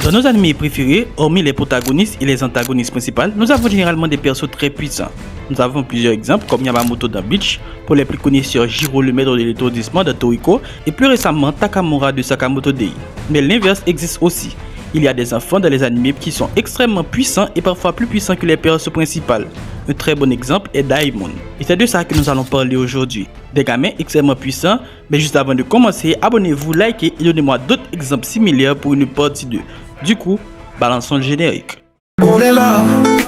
Dans nos animés préférés, hormis les protagonistes et les antagonistes principaux, nous avons généralement des persos très puissants. Nous avons plusieurs exemples comme Yamamoto dans Bleach, pour les plus connaisseurs Jiro le maître de l'étourdissement de Toriko et plus récemment Takamura de Sakamoto Dei. Mais l'inverse existe aussi. Il y a des enfants dans les animés qui sont extrêmement puissants et parfois plus puissants que les persos principaux. Un très bon exemple est Daimon. Et c'est de ça que nous allons parler aujourd'hui. Des gamins extrêmement puissants, mais juste avant de commencer, abonnez-vous, likez et donnez-moi d'autres exemples similaires pour une partie 2. Du coup, balançons le générique. On est là,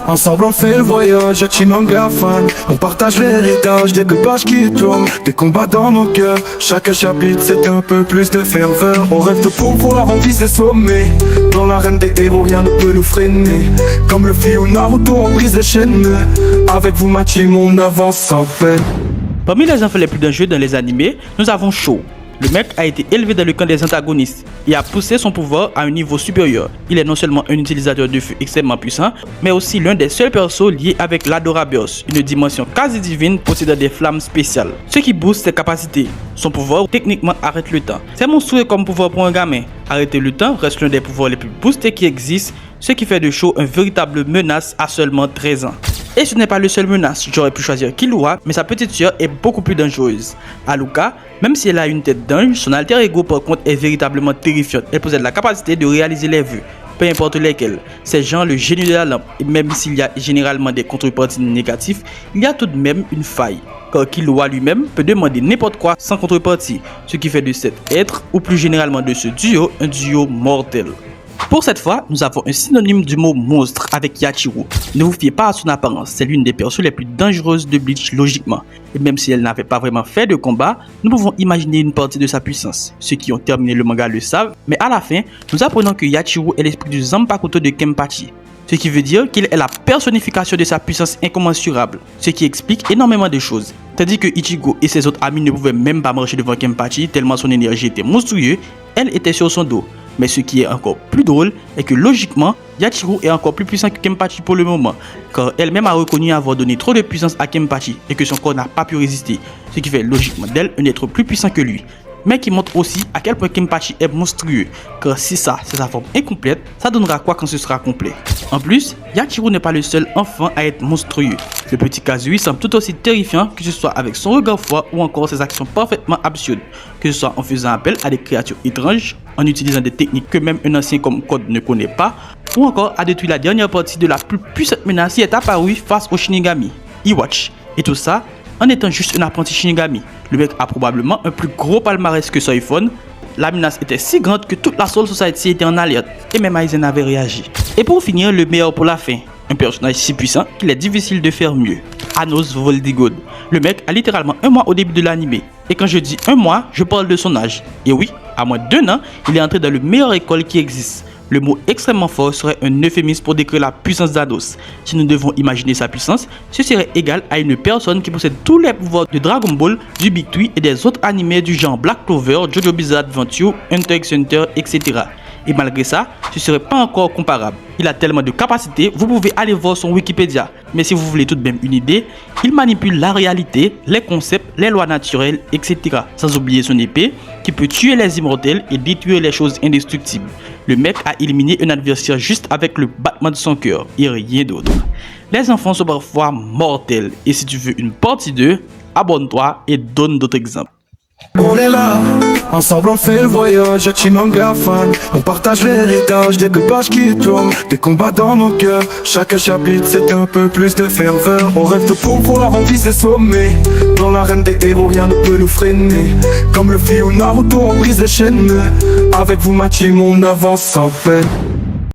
ensemble on fait le voyage, Chimanga fan. On partage l'héritage des deux pages qui tournent, des combats dans nos cœurs. Chaque chapitre c'est un peu plus de ferveur. On rêve de pouvoir, on vise les sommets. Dans l'arène des héros, rien ne peut nous freiner. Comme le fil ou Naruto, on brise les chaînes. Avec vous ma team, on avance sans peine. Parmi les enfants les plus dangereux dans les animés, nous avons Sho. Le mec a été élevé dans le camp des antagonistes et a poussé son pouvoir à un niveau supérieur. Il est non seulement un utilisateur de feu extrêmement puissant, mais aussi l'un des seuls persos liés avec l'Adoraverse, une dimension quasi divine possédant des flammes spéciales, ce qui booste ses capacités. Son pouvoir techniquement arrête le temps. C'est monstrueux comme pouvoir pour un gamin. Arrêter le temps reste l'un des pouvoirs les plus boostés qui existent, ce qui fait de Sho un véritable menace à seulement 13 ans. Et ce n'est pas le seul menace, j'aurais pu choisir Killua, mais sa petite sœur est beaucoup plus dangereuse. Aluka, même si elle a une tête d'ange, son alter ego par contre est véritablement terrifiante. Elle possède la capacité de réaliser les vœux, peu importe lesquels. C'est genre le génie de la lampe, et même s'il y a généralement des contreparties négatifs, il y a tout de même une faille. Car Killua lui-même peut demander n'importe quoi sans contrepartie, ce qui fait de cet être, ou plus généralement de ce duo, un duo mortel. Pour cette fois, nous avons un synonyme du mot monstre avec Yachiru. Ne vous fiez pas à son apparence, c'est l'une des persos les plus dangereuses de Bleach logiquement. Et même si elle n'avait pas vraiment fait de combat, nous pouvons imaginer une partie de sa puissance. Ceux qui ont terminé le manga le savent, mais à la fin, nous apprenons que Yachiru est l'esprit du Zanpakuto de Kenpachi. Ce qui veut dire qu'il est la personnification de sa puissance incommensurable, ce qui explique énormément de choses. Tandis que Ichigo et ses autres amis ne pouvaient même pas marcher devant Kenpachi tellement son énergie était monstrueuse, elle était sur son dos. Mais ce qui est encore plus drôle est que logiquement, Yachiru est encore plus puissant que Kenpachi pour le moment, car elle-même a reconnu avoir donné trop de puissance à Kenpachi et que son corps n'a pas pu résister, ce qui fait logiquement d'elle un être plus puissant que lui. Mais qui montre aussi à quel point Kenpachi est monstrueux, car si ça c'est sa forme incomplète, ça donnera quoi quand ce sera complet. En plus, Yachiru n'est pas le seul enfant à être monstrueux. Le petit Kazui semble tout aussi terrifiant, que ce soit avec son regard froid ou encore ses actions parfaitement absurdes, que ce soit en faisant appel à des créatures étranges, en utilisant des techniques que même un ancien comme Code ne connaît pas, ou encore à détruire la dernière partie de la plus puissante menace qui est apparue face au Shinigami, Iwatch. Et tout ça en étant juste un apprenti Shinigami. Le mec a probablement un plus gros palmarès que Soifon. La menace était si grande que toute la Soul Society était en alerte, et même Aizen avait réagi. Et pour finir, le meilleur pour la fin, un personnage si puissant qu'il est difficile de faire mieux. Anos Voldigod. Le mec a littéralement un mois au début de l'anime. Et quand je dis un mois, je parle de son âge. Et oui, à moins d'1 an, il est entré dans la meilleure école qui existe. Le mot extrêmement fort serait un euphémisme pour décrire la puissance d'Anos. Si nous devons imaginer sa puissance, ce serait égal à une personne qui possède tous les pouvoirs de Dragon Ball, du Big Tree et des autres animés du genre Black Clover, Jojo Bizarre Adventure, Hunter x Hunter, etc. Et malgré ça, ce serait pas encore comparable. Il a tellement de capacités, vous pouvez aller voir son Wikipédia. Mais si vous voulez tout de même une idée, il manipule la réalité, les concepts, les lois naturelles, etc. Sans oublier son épée, qui peut tuer les immortels et détruire les choses indestructibles. Le mec a éliminé un adversaire juste avec le battement de son cœur, et rien d'autre. Les enfants sont parfois mortels, et si tu veux une partie 2, abonne-toi et donne d'autres exemples. On est là, ensemble on fait le voyage, Chimanga fan. On partage l'héritage des deux pages qui tournent, des combats dans nos cœurs. Chaque chapitre c'est un peu plus de ferveur. On rêve de pouvoir, on vise les sommets. Dans l'arène des héros, rien ne peut nous freiner. Comme le fil ou Naruto, on brise les chaînes. Avec vous ma team, on avance sans peine.